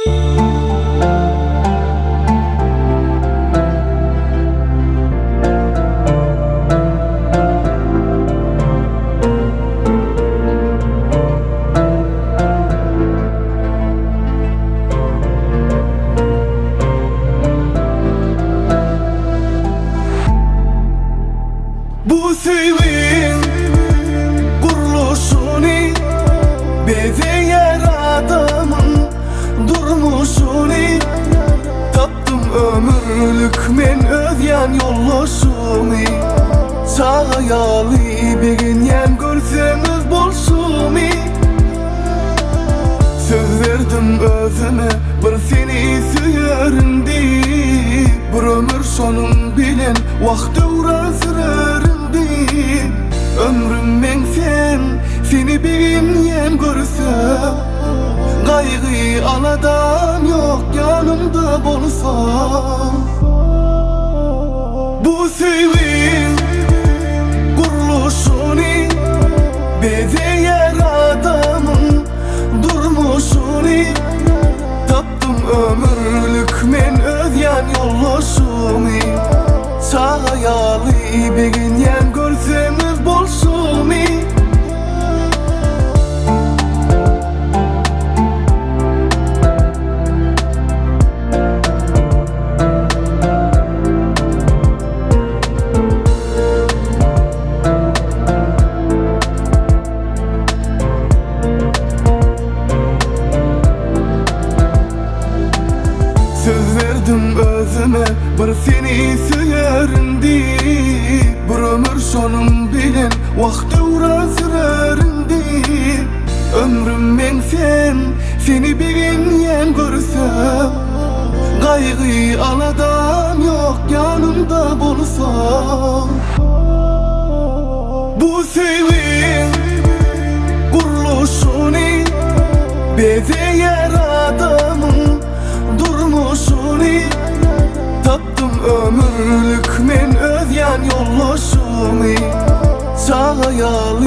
Bu sevin kuruluşunu bezeyer adamın durmuşunu taptım ömürlük men özyan yollaşını sağa yalı begin yen görseniz bolşunu söz verdim özüme bir seni süyerim deyip bir ömür sonun bilen vakt uğran sürerim deyip ömrüm men seni bilmeyen görsem kaygı aladan yok yanımda bolsam. Bu sevin kuruluşunu bezeyer adamın durmuşunu taptım ömürlük men özyan yollaşını sağa yalı begin yen görseniz bolşunu. Söz verdim özüme bir seni süyerim deyip bir ömür sonum bilen vakt uğran sürerim deyip ömrüm men seni bilmeyen görsem kaygı aladan yok yanımda bolsam. Bu sevin kuruluşunu bezeyer adamın durmuşunu taptım ömürlük men özyan yollaşını sağa yalı